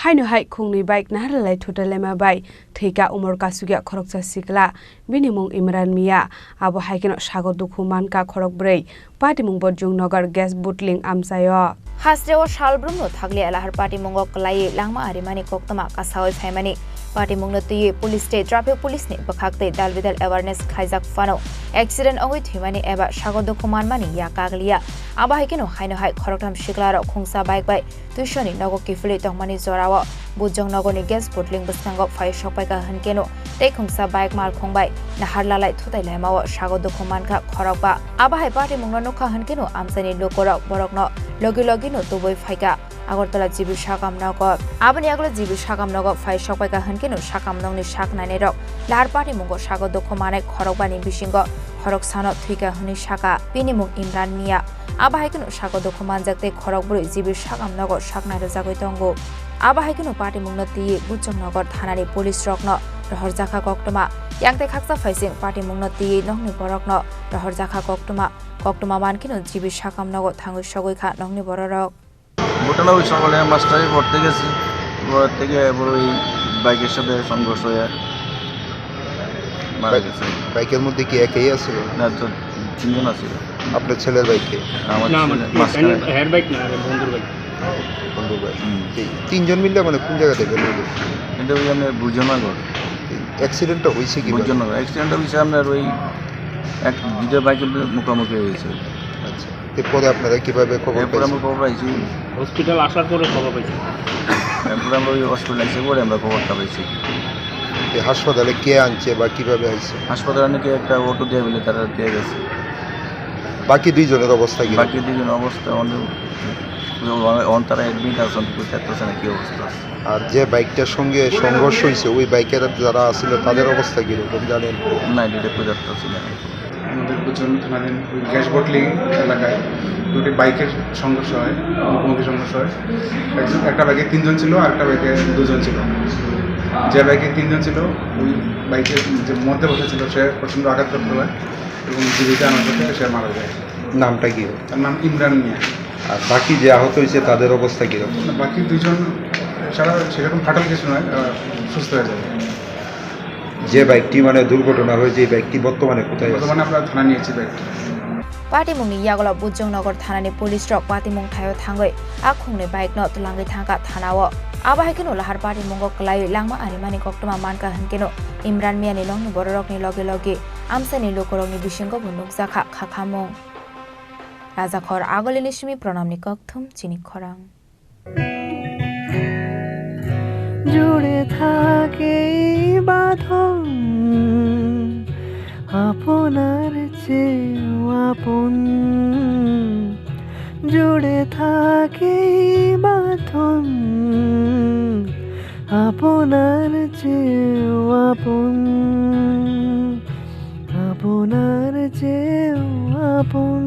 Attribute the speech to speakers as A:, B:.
A: haino hai khungni bike na halai thutalema bai theika umor kasugia khorokcha sikla binimung Imran Mia abo haikeno sago dukhu manka khorok brei patimung Bojong Nagar gas bottling amsayo
B: Hasrewa Shalbrumno Thagli Alahar Party Mungo Kalai Langma Arimani Koktama Kasawai Famani Party Mungno Ti Police State Traffic Police Ni Bakakte Dalvidal Awareness Khaizak Fano Accident Ongwi Thimani Eba Shagodo Kuman Mani Yakaglia Aba Haikeno Haino Hai Khoroktam Shiklaro Khungsa Bike Bai Tushoni Nago Kifli Tongmani Zorawa Bojong Nagar ni gas bottling Basango Fire Shop Bai Ka Hankeno Te Khungsa Bike Mal Khongbai Nahar Lalai Thutai Lemawa Shagodo Kuman Ka Khorokba Aba Hai Party Mungno Nokha Hankeno Amsani Lokorok Borokno Logi no to boy Faika Agortala Jibu Shakam Nago Abani Agla Jibu Shakam Nago Fire Shop Bai Ka Hankeno Shakam Nong ni Shak Nanero Lahar Party Mungo Shagodo Kumane Khorokbani Bishingo Khorok Sano Thuika Huni Shaka Binimung Imran Mia Aba Haikeno Shagodo Kuman Jakte Khorokburi Jibu Shakam Nago Shak Nairo Jagoi Tongo Aba Haikeno Party Mungno Ti Bojong Nagar Thanani Police Rokno Rohor Jakha Koktoma Yangte Khaksa Faising Party Mungno Ti Nongni Borokno Rohor Jakha Koktoma Mankino Jibu Shakam Nago Thangoi Shogoi Kha Nongni Bororok
C: ঘটনা ওই সকালে মাস্টারে পড়তে গেছি পড়ার থেকে এবার ওই বাইকের সাথে সংঘর্ষ হয়ে মারা গেছে।
D: বাইকের মধ্যে কি একাই আছিল
C: না তো তিনজন আছিল।
D: আপনার ছেলের বাইকে?
C: আমার
E: হেড বাইক না বন্ধুর বাইক।
D: বন্ধুর বাইক। তিনজন মিলে মানে কোন জায়গা থেকে গেল?
C: এটা ওই আমরা বুঝনগর।
D: অ্যাক্সিডেন্টটা হয়েছে কি?
C: বুঝনগর অ্যাক্সিডেন্টটা হয়েছে আপনার ওই এক দুটো বাইকের মুখোমুখি হয়েছে।
D: আচ্ছা এরপরে আপনারা কিভাবে খবর
C: এরপরে আমরা খবর পাইছি
E: হসপিটাল আসার পরে খবর পাইছি।
C: এরপরে আমরা ওই হসপিটাল এসে পরে আমরা খবরটা পাইছি।
D: হাসপাতালে কে আনছে বা কিভাবে আইছে?
C: হাসপাতালে নাকি একটা অটো দিয়ে বলে তারা দিয়ে গেছে।
D: বাকি দুইজনের অবস্থা কি?
C: বাকি দুইজনের অবস্থা তারা অ্যাডমিট আছেন বুঝতে না কি অবস্থা।
D: আর যে বাইকটার সঙ্গে সংঘর্ষ হয়েছে ওই বাইকের যারা আসছিল তাদের অবস্থা কীরকম জানেন?
C: না এটা বুঝতে পারছি না।
F: আমাদের প্রচন্ড থানাধীন গ্যাস বটলিং এলাকায় দুটি বাইকের সংঘর্ষ হয়, মুখোমুখি সংঘর্ষ হয়। একটা বাইকে তিনজন ছিল আর একটা বাইকে দুজন ছিল। যে বাইকে তিনজন ছিল ওই বাইকের যে মধ্যে বসেছিল সে প্রচণ্ড আঘাতপ্রাপ্ত হয় এবং জীবিকা আনার পথে সে মারা যায়।
D: নামটা কি?
F: তার নাম ইমরান মিয়া।
D: আর বাকি যে আহত হয়েছে তাদের অবস্থা কীরকম?
F: বাকি দুইজন সারা সেরকম ফাটাল কিছু নয়, সুস্থ হয়ে যাবে।
D: যে বাইকটি মানে দুর্ঘটনা হয়েছে এই বাইকটি বর্তমানে কোথায়?
F: বর্তমানে আমরা থানা নিয়েছি বাইকটি।
B: Patimung ni yagola Bojong Nagar Thanani Police Rock Patimung Thayo Thangoi Akhungni bike no tulangai thangka thanawo Aba haikeno lahar Patimung go klai langma arimani koktoma manka hankeno Imran Mia ni longni bororok ni loge amsani lokorok ni bishingo bunuk zakha khakhamung Rajakhor agolini shimi pranam ni kokthum chini khorang
G: জুড়ে থাকে বাঁধন আপনার চেয়েও আপন জুড়ে থাকে বাঁধন আপনার চেয়েও আপন আপনার চেয়েও আপন